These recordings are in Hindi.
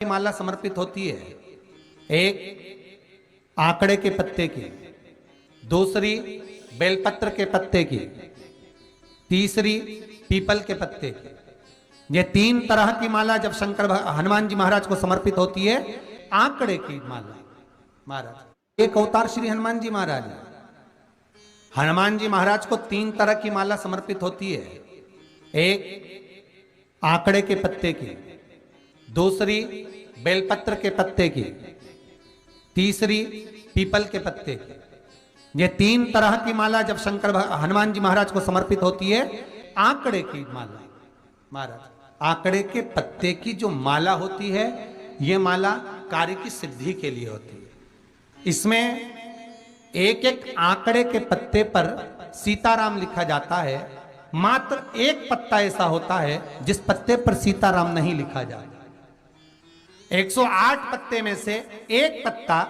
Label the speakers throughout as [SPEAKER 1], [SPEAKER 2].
[SPEAKER 1] माला समर्पित होती है, एक आंकड़े के पत्ते की, दूसरी बेलपत्र के पत्ते की, तीसरी पीपल के पत्ते की। ये तीन तरह की माला जब हनुमान जी महाराज को समर्पित होती है, आंकड़े की माला महाराज एक अवतार श्री हनुमान जी महाराज है। हनुमान जी महाराज को तीन तरह की माला समर्पित होती है, एक आंकड़े के पत्ते की, दूसरी बेलपत्र के पत्ते की, तीसरी पीपल के पत्ते की। ये तीन तरह की माला जब हनुमान जी महाराज को समर्पित होती है, आंकड़े की माला महाराज आंकड़े के पत्ते की जो माला होती है, ये माला कार्य की सिद्धि के लिए होती है। इसमें एक एक आंकड़े के पत्ते पर सीताराम लिखा जाता है। मात्र एक पत्ता ऐसा होता है जिस पत्ते पर सीताराम नहीं लिखा जाता। 108 पत्ते में से एक पत्ता,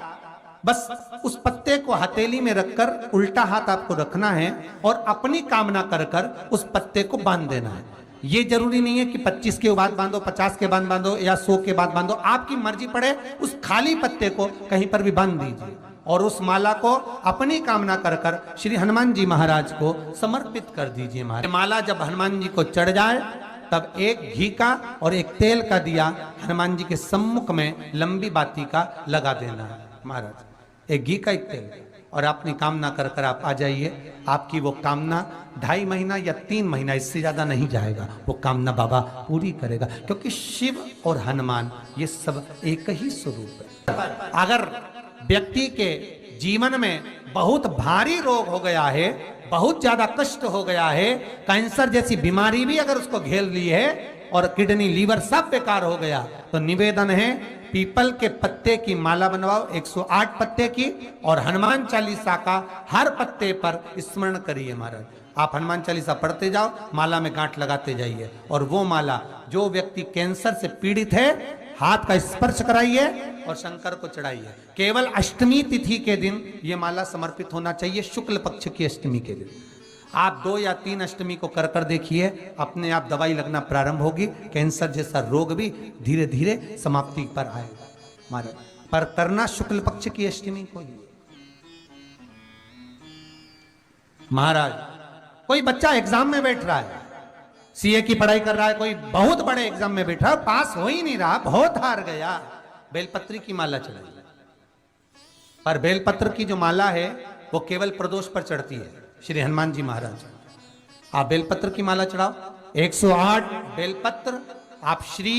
[SPEAKER 1] बस उस पत्ते को हथेली में रखकर उल्टा हाथ आपको रखना है और अपनी कामना कर कर उस पत्ते को बांध देना है। ये जरूरी नहीं है कि 25 के बाद बांधो, 50 के बाद बांधो या 100 के बाद बांधो, आपकी मर्जी पड़े। उस खाली पत्ते को कहीं पर भी बांध दीजिए और उस माला को अपनी कामना कर कर श्री हनुमान जी महाराज को समर्पित कर दीजिए। माला जब हनुमान जी को चढ़ जाए, तब एक घी का और एक तेल का दिया हनुमान जी के सम्मुख में लंबी बाती का लगा देना है महाराज। एक घी का, एक तेल का, और अपनी कामना कर कर आप आ जाइए। आपकी वो कामना 2.5 महीना या 3 महीना, इससे ज्यादा नहीं जाएगा, वो कामना बाबा पूरी करेगा। क्योंकि शिव और हनुमान ये सब एक ही स्वरूप है। अगर व्यक्ति के जीवन में बहुत भारी रोग हो गया है, बहुत ज्यादा कष्ट हो गया है, कैंसर जैसी बीमारी भी अगर उसको घेर ली है और किडनी लीवर सब बेकार हो गया, तो निवेदन है पीपल के पत्ते की माला बनवाओ, 108 पत्ते की, और हनुमान चालीसा का हर पत्ते पर स्मरण करिए महाराज। आप हनुमान चालीसा पढ़ते जाओ, माला में गांठ लगाते जाइए, और वो माला जो व्यक्ति कैंसर से पीड़ित है, हाथ का स्पर्श कराइए और शंकर को चढ़ाइए। केवल अष्टमी तिथि के दिन ये माला समर्पित होना चाहिए, शुक्ल पक्ष की अष्टमी के दिन। आप 2 या 3 अष्टमी को कर कर देखिए, अपने आप दवाई लगना प्रारंभ होगी। कैंसर जैसा रोग भी धीरे धीरे समाप्ति पर आएगा महाराज। पर करना शुक्ल पक्ष की अष्टमी को ही महाराज। कोई बच्चा एग्जाम में बैठ रहा है, सीए की पढ़ाई कर रहा है, कोई बहुत बड़े एग्जाम में बैठा, पास हो ही नहीं रहा, बहुत हार गया, बेलपत्री की माला चढ़ाई। पर बेलपत्र की जो माला है वो केवल प्रदोष पर चढ़ती है श्री हनुमान जी महाराज। आप बेलपत्र की माला चढ़ाओ, 108 बेलपत्र आप श्री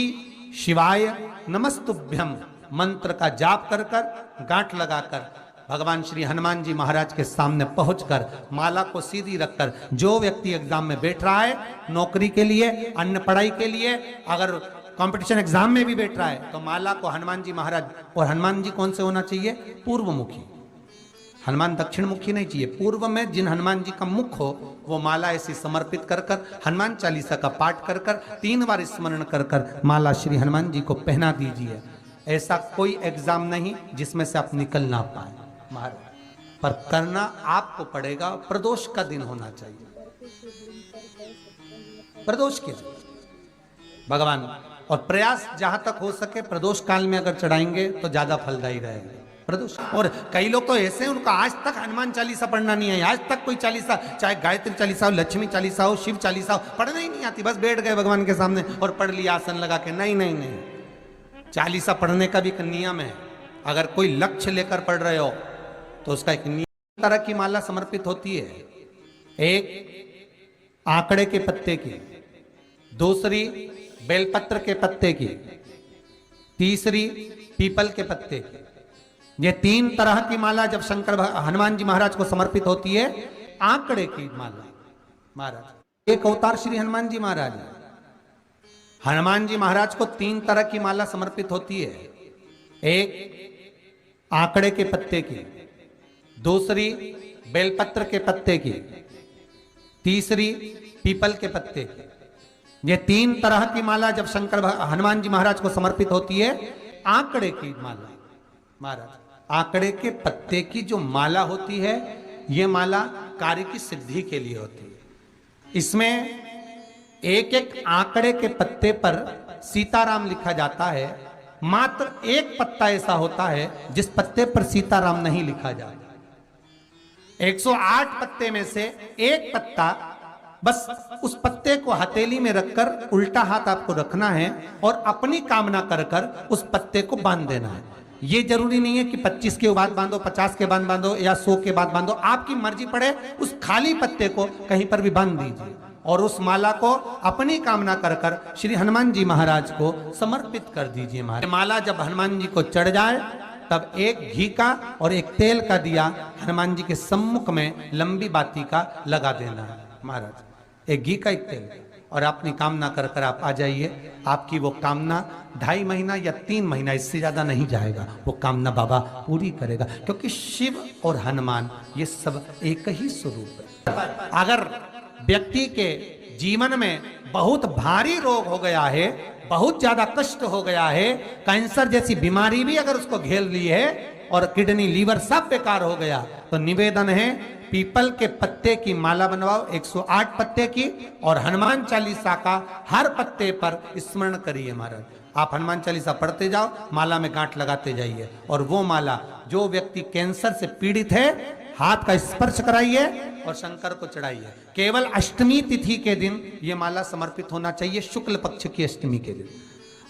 [SPEAKER 1] शिवाय नमस्तुभ्यम मंत्र का जाप कर कर गांठ लगाकर भगवान श्री हनुमान जी महाराज के सामने पहुंचकर माला को सीधी रखकर, जो व्यक्ति एग्जाम में बैठ रहा है, नौकरी के लिए, अन्य पढ़ाई के लिए, अगर कंपटीशन एग्जाम में भी बैठ रहा है, तो माला को हनुमान जी महाराज, और हनुमान जी कौन से होना चाहिए? पूर्वमुखी। हनुमान दक्षिण मुखी नहीं चाहिए, पूर्व में जिन हनुमान जी का मुख हो वो माला ऐसी समर्पित कर कर हनुमान चालीसा का पाठ कर कर 3 बार स्मरण कर कर माला श्री हनुमान जी को पहना दीजिए। ऐसा कोई एग्जाम नहीं जिसमें से आप निकल ना पाए महाराज, पर करना आपको पड़ेगा। प्रदोष का दिन होना चाहिए, प्रदोष के दिन भगवान, और प्रयास जहां तक हो सके प्रदोष काल में अगर चढ़ाएंगे तो ज्यादा फलदायी रहेगा प्रदोष। और कई लोग तो ऐसे हैं, उनको आज तक हनुमान चालीसा पढ़ना नहीं है, आज तक कोई चालीसा, चाहे गायत्री चालीसा हो, लक्ष्मी चालीसा हो, शिव चालीसा हो, पढ़ना ही नहीं आती। बस बैठ गए भगवान के सामने और पढ़ लिया आसन लगा के। नहीं नहीं नहीं, चालीसा पढ़ने का भी एक नियम है। अगर कोई लक्ष्य लेकर पढ़ रहे हो तो उसका एक नियम। तरह की माला समर्पित होती है, एक आंकड़े के पत्ते की, दूसरी बेलपत्र के पत्ते की, तीसरी पीपल के पत्ते की। ये 3 तरह की माला जब हनुमान जी महाराज को समर्पित होती है, आंकड़े की माला महाराज एक अवतार श्री हनुमान जी महाराज है। हनुमान जी महाराज को 3 तरह की माला समर्पित होती है, एक आंकड़े के पत्ते की, दूसरी बेलपत्र के पत्ते की, तीसरी पीपल के पत्ते की। ये 3 तरह की माला जब हनुमान जी महाराज को समर्पित होती है, आंकड़े की माला महाराज आंकड़े के पत्ते की जो माला होती है, ये माला कार्य की सिद्धि के लिए होती है। इसमें एक एक आंकड़े के पत्ते पर सीताराम लिखा जाता है। मात्र एक पत्ता ऐसा होता है जिस पत्ते पर सीताराम नहीं लिखा जाता। 108 पत्ते में से एक पत्ता, बस उस पत्ते को हथेली में रखकर उल्टा हाथ आपको रखना है और अपनी कामना कर कर उस पत्ते को बांध देना है। ये जरूरी नहीं है कि 25 के बाद बांधो, 50 के बाद बांधो या 100 के बाद बांधो, आपकी मर्जी पड़े। उस खाली पत्ते को कहीं पर भी बांध दीजिए और उस माला को अपनी कामना कर कर श्री हनुमान जी महाराज को समर्पित कर दीजिए। माला जब हनुमान जी को चढ़ जाए तब एक घी का और एक तेल का दिया हनुमान जी के सम्मुख में लंबी बाती का लगा देना है महाराज, एक घी का एक तेल, और अपनी कामना कर कर आप आ जाइए। आपकी वो कामना 2.5 महीना या 3 महीना, इससे ज्यादा नहीं जाएगा, वो कामना बाबा पूरी करेगा, क्योंकि शिव और हनुमान ये सब एक ही स्वरूप है। अगर व्यक्ति के जीवन में बहुत भारी रोग हो गया है, बहुत ज्यादा कष्ट हो गया है, कैंसर जैसी बीमारी भी अगर उसको घेर ली है और किडनी लीवर सब बेकार हो गया, तो निवेदन है पीपल के पत्ते की माला बनवाओ 108 पत्ते की, और हनुमान चालीसा का हर पत्ते पर स्मरण करिए महाराज। आप हनुमान चालीसा पढ़ते जाओ, माला में गांठ लगाते जाइए, और वो माला जो व्यक्ति कैंसर से पीड़ित है हाथ का स्पर्श कराइए और शंकर को चढ़ाइए। केवल अष्टमी तिथि के दिन ये माला समर्पित होना चाहिए, शुक्ल पक्ष की अष्टमी के दिन।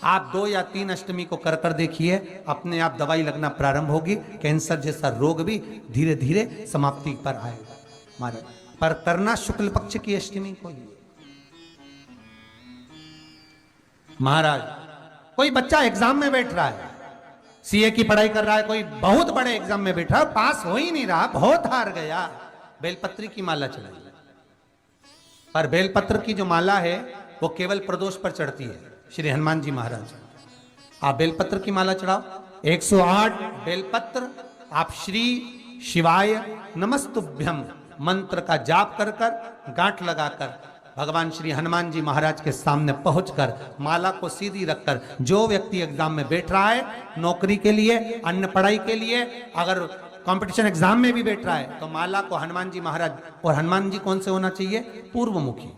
[SPEAKER 1] आप 2 या 3 अष्टमी को कर कर देखिए, अपने आप दवाई लगना प्रारंभ होगी, कैंसर जैसा रोग भी धीरे धीरे समाप्ति पर आएगा महाराज। पर करना शुक्ल पक्ष की अष्टमी को ही। महाराज कोई बच्चा एग्जाम में बैठ रहा है, सीए की पढ़ाई कर रहा है, कोई बहुत बड़े एग्जाम में बैठा, पास हो ही नहीं रहा, बहुत हार गया, बेलपत्री की माला चढ़ाई। पर बेलपत्र की जो माला है वो केवल प्रदोष पर चढ़ती है श्री हनुमान जी महाराज। आप बेलपत्र की माला चढ़ाओ, 108 बेलपत्र आप श्री शिवाय नमस्तुभ्यम मंत्र का जाप कर कर गांठ लगाकर भगवान श्री हनुमान जी महाराज के सामने पहुंचकर माला को सीधी रखकर, जो व्यक्ति एग्जाम में बैठ रहा है, नौकरी के लिए, अन्य पढ़ाई के लिए, अगर कंपटीशन एग्जाम में भी बैठ रहा है, तो माला को हनुमान जी महाराज, और हनुमान जी कौन से होना चाहिए? पूर्वमुखी।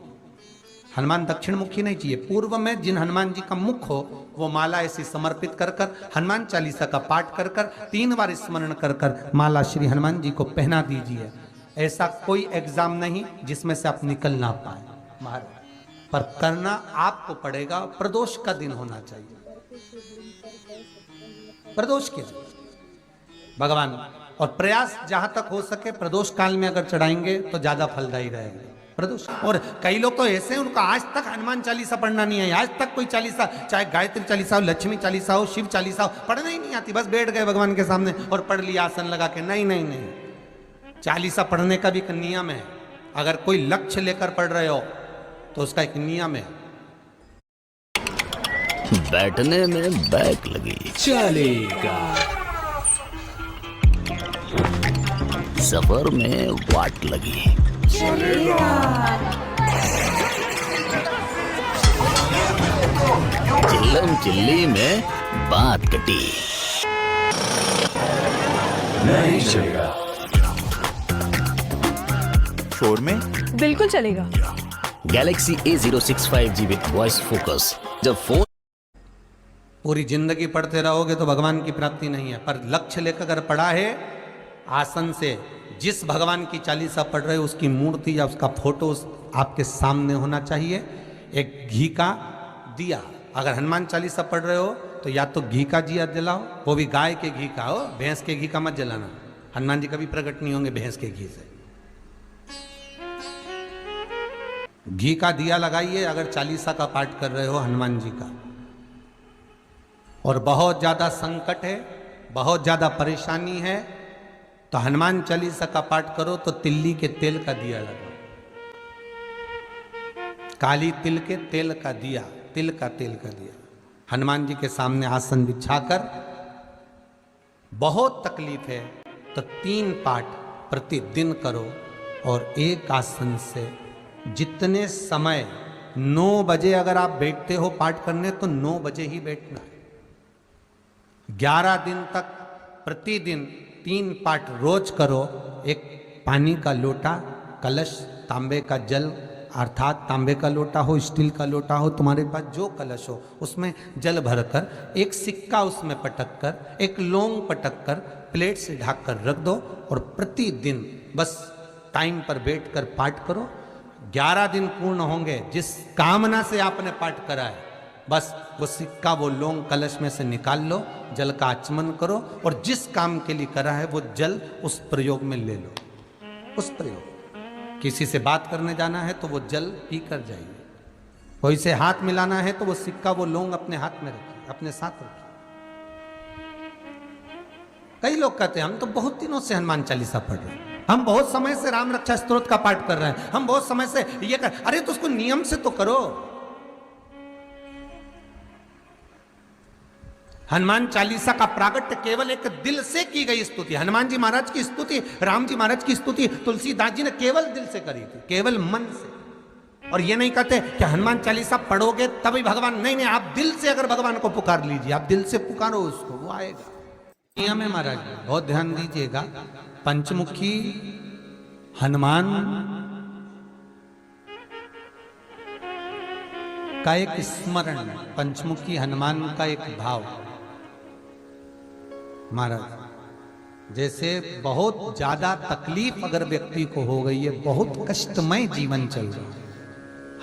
[SPEAKER 1] हनुमान दक्षिण मुखी नहीं चाहिए, पूर्व में जिन हनुमान जी का मुख हो वो माला ऐसी समर्पित कर कर हनुमान चालीसा का पाठ कर कर 3 बार स्मरण कर कर माला श्री हनुमान जी को पहना दीजिए। ऐसा कोई एग्जाम नहीं जिसमें से आप निकल ना पाए महाराज, पर करना आपको पड़ेगा। प्रदोष का दिन होना चाहिए, प्रदोष के दिन भगवान, और प्रयास जहां तक हो सके प्रदोष काल में अगर चढ़ाएंगे तो ज्यादा फलदायी रहेगा प्रदोष। और कई लोग तो ऐसे हैं उनको आज तक हनुमान चालीसा पढ़ना नहीं है, आज तक कोई चालीसा, चाहे गायत्री चालीसा हो, लक्ष्मी चालीसा हो, शिव चालीसा हो, पढ़ना ही नहीं आती, बस बैठ गए भगवान के सामने और पढ़ लिया आसन लगा के। नहीं नहीं नहीं, चालीसा पढ़ने का भी एक नियम है। अगर कोई लक्ष्य लेकर पढ़ रहे हो तो उसका एक नियम है।
[SPEAKER 2] बैठने में बैक लगी
[SPEAKER 3] चलेगा,
[SPEAKER 2] सफर में वाट लगी
[SPEAKER 3] चलेगा,
[SPEAKER 2] चिल्लम चिल्ली में बात कटी
[SPEAKER 3] नहीं चलेगा,
[SPEAKER 4] शोर में
[SPEAKER 5] बिल्कुल चलेगा।
[SPEAKER 2] Galaxy A065 5G with voice focus. जब फोन
[SPEAKER 1] पूरी जिंदगी पढ़ते रहोगे तो भगवान की प्राप्ति नहीं है, पर लक्ष्य लेकर अगर पढ़ा है, आसन से जिस भगवान की चालीसा पढ़ रहे हो उसकी मूर्ति या उसका फोटो आपके सामने होना चाहिए। एक घी का दिया, अगर हनुमान चालीसा पढ़ रहे हो तो या तो घी का दिया जलाओ, वो भी गाय के घी का हो, भैंस के घी का मत जलाना, हनुमान जी कभी प्रकट नहीं होंगे भैंस के घी से। घी का दिया लगाइए अगर चालीसा का पाठ कर रहे हो हनुमान जी का। और बहुत ज्यादा संकट है, बहुत ज्यादा परेशानी है, तो हनुमान चालीसा का पाठ करो तो तिल्ली के तेल का दिया लगाओ, काली तिल के तेल का दिया, तिल का तेल का दिया हनुमान जी के सामने आसन बिछाकर। बहुत तकलीफ है तो 3 पाठ प्रतिदिन करो, और एक आसन से जितने समय 9 बजे अगर आप बैठते हो पाठ करने तो 9 बजे ही बैठना है। 11 दिन तक प्रतिदिन 3 पाठ रोज करो। एक पानी का लोटा, कलश, तांबे का जल अर्थात तांबे का लोटा हो, स्टील का लोटा हो, तुम्हारे पास जो कलश हो, उसमें जल भरकर एक सिक्का उसमें पटक कर, एक लौंग पटक कर प्लेट से ढक कर रख दो और प्रतिदिन बस टाइम पर बैठकर पाठ करो। 11 दिन पूर्ण होंगे, जिस कामना से आपने पाठ करा है, बस वो सिक्का, वो लौंग कलश में से निकाल लो, जल का आचमन करो और जिस काम के लिए करा है वो जल उस प्रयोग में ले लो। उस प्रयोग, किसी से बात करने जाना है तो वो जल पी कर जाइए, कोई से हाथ मिलाना है तो वो सिक्का, वो लौंग अपने हाथ में रखिए, अपने साथ रखिए। कई लोग कहते हैं हम तो बहुत दिनों से हनुमान चालीसा पढ़ रहे हैं, हम बहुत समय से राम रक्षा स्तोत्र का पाठ कर रहे हैं, हम बहुत समय से ये कर, अरे तो उसको नियम से तो करो। हनुमान चालीसा का प्रागट्य केवल एक दिल से की गई स्तुति। हनुमान जी महाराज की स्तुति, राम जी महाराज की स्तुति तुलसीदास जी ने केवल दिल से करी थी, केवल मन से। और ये नहीं कहते कि हनुमान चालीसा पढ़ोगे तभी भगवान, नहीं नहीं, आप दिल से अगर भगवान को पुकार लीजिए, आप दिल से पुकारो उसको, वो आएगा। नियम है महाराज, बहुत ध्यान दीजिएगा। पंचमुखी हनुमान का एक स्मरण, पंचमुखी हनुमान का एक भाव। महाराज जैसे बहुत ज्यादा तकलीफ अगर व्यक्ति को हो गई है, बहुत कष्टमय जीवन चल रहा है,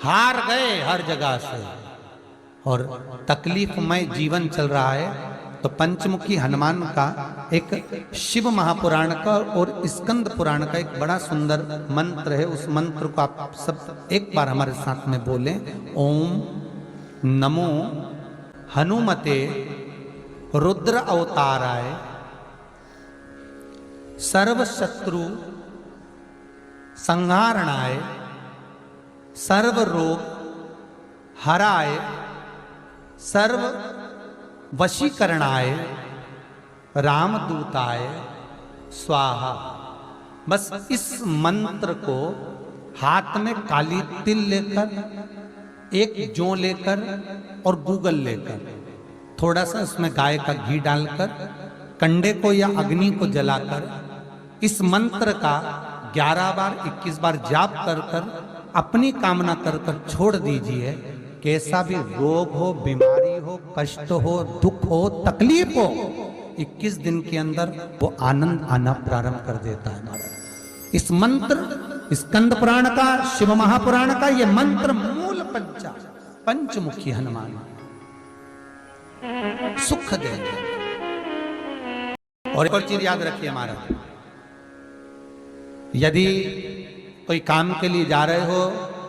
[SPEAKER 1] हार गए हर जगह से और तकलीफमय जीवन चल रहा है, तो पंचमुखी हनुमान का एक शिव महापुराण का और स्कंद पुराण का एक बड़ा सुंदर मंत्र है। उस मंत्र को आप सब एक बार हमारे साथ में बोलें। ओम नमो हनुमते रुद्र अवताराय सर्व शत्रु संहारणाय सर्व रोग हराय सर्व वशीकरणाय रामदूताय स्वाहा। बस इस मंत्र को हाथ में काली तिल लेकर, एक जौ लेकर और गूगल लेकर, थोड़ा सा उसमें गाय का घी डालकर, कंडे को या अग्नि को जलाकर इस मंत्र का 11 बार 21 बार जाप कर कर अपनी कामना कर कर छोड़ दीजिए। कैसा भी रोग हो, बीमारी हो, कष्ट हो, दुख हो, तकलीफ हो, 21 दिन के अंदर वो आनंद आना प्रारंभ कर देता है महाराज। इस मंत्र, स्कंद पुराण का, शिव महापुराण का ये मंत्र मूल पंचमुखी हनुमान सुख देंगे। और एक और चीज याद रखिए महाराज, यदि कोई काम के लिए जा रहे हो,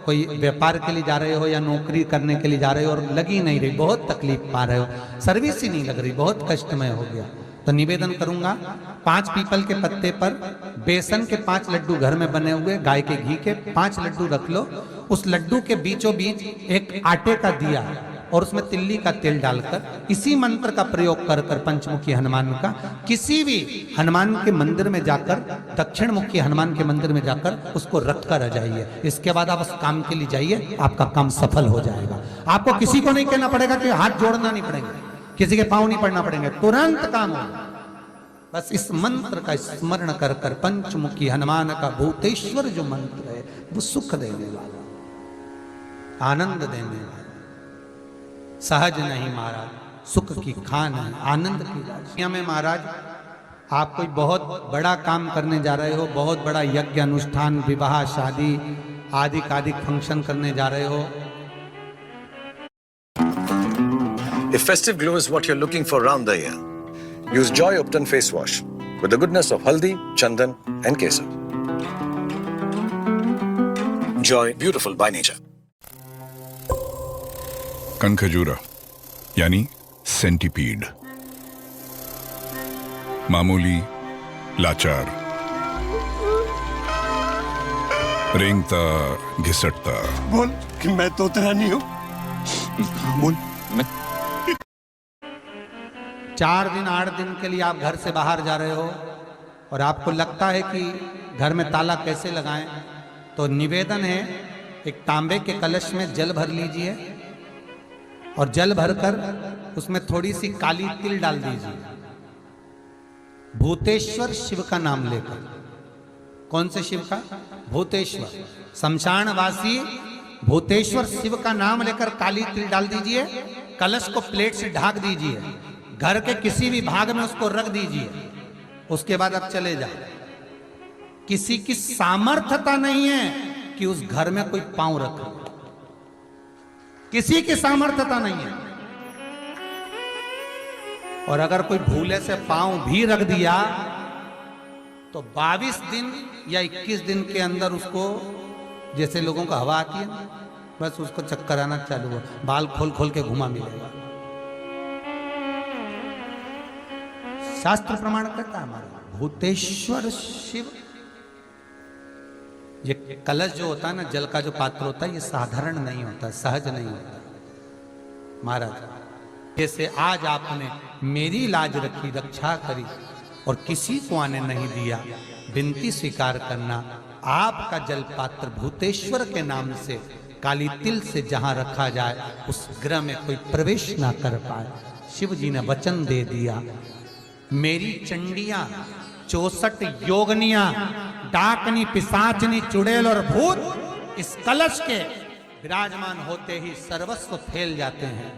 [SPEAKER 1] कोई व्यापार के लिए जा रहे हो या नौकरी करने के लिए जा रहे हो और लगी नहीं रही, बहुत तकलीफ पा रहे हो, सर्विस ही नहीं लग रही, बहुत कष्टमय हो गया, तो निवेदन करूंगा 5 पीपल के पत्ते पर बेसन के 5 लड्डू घर में बने हुए, गाय के घी के 5 लड्डू रख लो। उस लड्डू के बीचों बीच एक आटे का दिया और उसमें तिल्ली का तेल डालकर इसी मंत्र का प्रयोग कर कर पंचमुखी हनुमान का किसी भी हनुमान के मंदिर में जाकर, दक्षिण मुखी हनुमान के मंदिर में जाकर उसको रख कर आ जाइए। इसके बाद आप उस काम के लिए जाइए, आपका काम सफल हो जाएगा। आपको किसी को नहीं कहना पड़ेगा कि हाथ जोड़ना नहीं पड़ेंगे, किसी के पांव नहीं पड़ना पड़ेंगे, तुरंत काम होगा। बस इस मंत्र का स्मरण कर कर पंचमुखी हनुमान का भूतेश्वर जो मंत्र है वो सुख देने वाला, आनंद देने वाला, सहज नहीं महाराज, सुख की खान है, आनंद की राशि में। महाराज आप कोई बहुत बड़ा काम करने जा रहे हो, बहुत बड़ा यज्ञ अनुष्ठान, विवाह, शादी आदि फंक्शन करने जा रहे हो।
[SPEAKER 4] If festive glow is what you're looking for round the year, use Joy Upton Face Wash with the goodness of haldi, chandan and kesar. Joy, beautiful by nature.
[SPEAKER 5] कनखजूरा यानी सेंटीपीड, मामूली, लाचार, रेंगता घिसटता।
[SPEAKER 3] बोल कि मैं तो तेरा नहीं हूं। बोल।
[SPEAKER 1] 4 दिन 8 दिन के लिए आप घर से बाहर जा रहे हो और आपको लगता है कि घर में ताला कैसे लगाएं, तो निवेदन है एक तांबे के कलश में जल भर लीजिए और जल भरकर उसमें थोड़ी सी काली तिल डाल दीजिए। भूतेश्वर शिव का नाम लेकर। कौन से शिव का? भूतेश्वर, शमशानवासी भूतेश्वर शिव का नाम लेकर काली तिल डाल दीजिए, कलश को प्लेट से ढक दीजिए, घर के किसी भी भाग में उसको रख दीजिए। उसके बाद आप चले जाए। किसी की सामर्थ्यता नहीं है कि उस घर में कोई पांव रखे, किसी की सामर्थ्यता नहीं है। और अगर कोई भूले से पांव भी रख दिया तो 22 दिन या 21 दिन के अंदर उसको, जैसे लोगों को हवा आती है ना, बस उसको चक्कर आना चालू हुआ, बाल खोल खोल के घुमा मिलेगा। शास्त्र प्रमाण करता है हमारा भूतेश्वर शिव। ये कलश जो होता है ना, जल का जो पात्र होता है, ये साधारण नहीं होता, सहज नहीं होता। महाराज जैसे आज आपने मेरी लाज रखी, रक्षा करी और किसी को आने नहीं दिया, विनती स्वीकार करना। आपका जल पात्र भूतेश्वर के नाम से काली तिल से जहां रखा जाए उस गृह में कोई प्रवेश ना कर पाए। शिव जी ने वचन दे दिया, मेरी चंडियां 64 योगनियां, डाकनी, पिशाचनी, चुड़ैल और भूत इस कलश के विराजमान होते ही सर्वस्व फैल जाते हैं।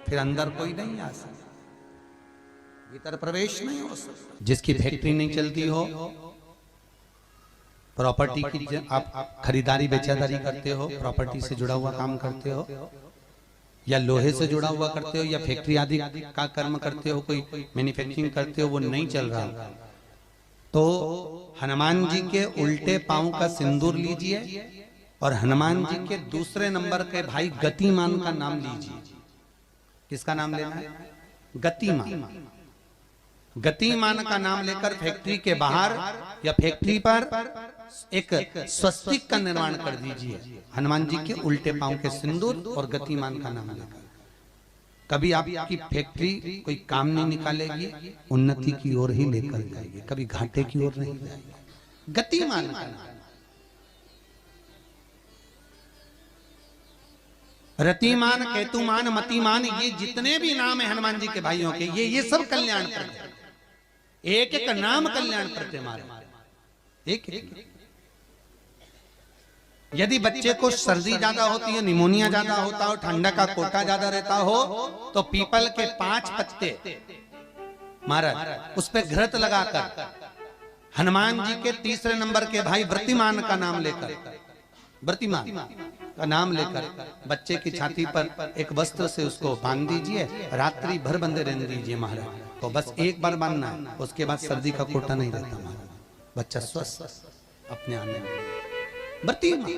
[SPEAKER 1] फिर अंदर कोई नहीं आ सकता, भीतर प्रवेश नहीं हो सकता। जिसकी फैक्ट्री नहीं चलती हो, प्रॉपर्टी की आप खरीदारी बेचादारी करते हो, प्रॉपर्टी से जुड़ा हुआ काम करते हो, या लोहे से जुड़ा हुआ करते हो, या फैक्ट्री आदि का कर्म करते हो, कोई मैन्युफैक्चरिंग करते हो, वो नहीं चल रहा, तो हनुमान जी के उल्टे पांव का सिंदूर लीजिए और हनुमान जी के दूसरे नंबर के भाई गतिमान का नाम लीजिए। किसका नाम लेना है? गतिमान। गतिमान का नाम लेकर फैक्ट्री के बाहर या फैक्ट्री पर एक स्वस्तिक का निर्माण कर दीजिए, हनुमान जी के उल्टे पांव के सिंदूर और गतिमान का नाम लेकर। कभी आपकी फैक्ट्री कोई काम नहीं निकालेगी, उन्नति की ओर ही लेकर जाएगी, कभी घाटे की ओर नहीं जाएगी। गतिमान का नाम, रतिमान, केतुमान, मतिमान, ये जितने भी नाम है हनुमान जी के भाइयों के, ये सब कल्याण करते, एक एक नाम कल्याण करते हमारे, एक एक। यदि बच्चे को सर्दी ज्यादा होती है, निमोनिया ज्यादा होता हो, ठंडा का कोटा ज्यादा रहता हो, तो पीपल के 5 पत्ते महाराज उस पे घृत लगाकर हनुमान जी के तीसरे नंबर के भाई व्रतिमान का नाम लेकर, व्रतिमान का नाम लेकर बच्चे की छाती पर एक वस्त्र से उसको बांध दीजिए, रात्रि भर बंधे रहने दीजिए महाराज। तो बस एक बार बांधना है, उसके बाद सर्दी का कोटा नहीं रहता महाराज, बच्चा स्वस्थ अपने आने में। व्रतिमान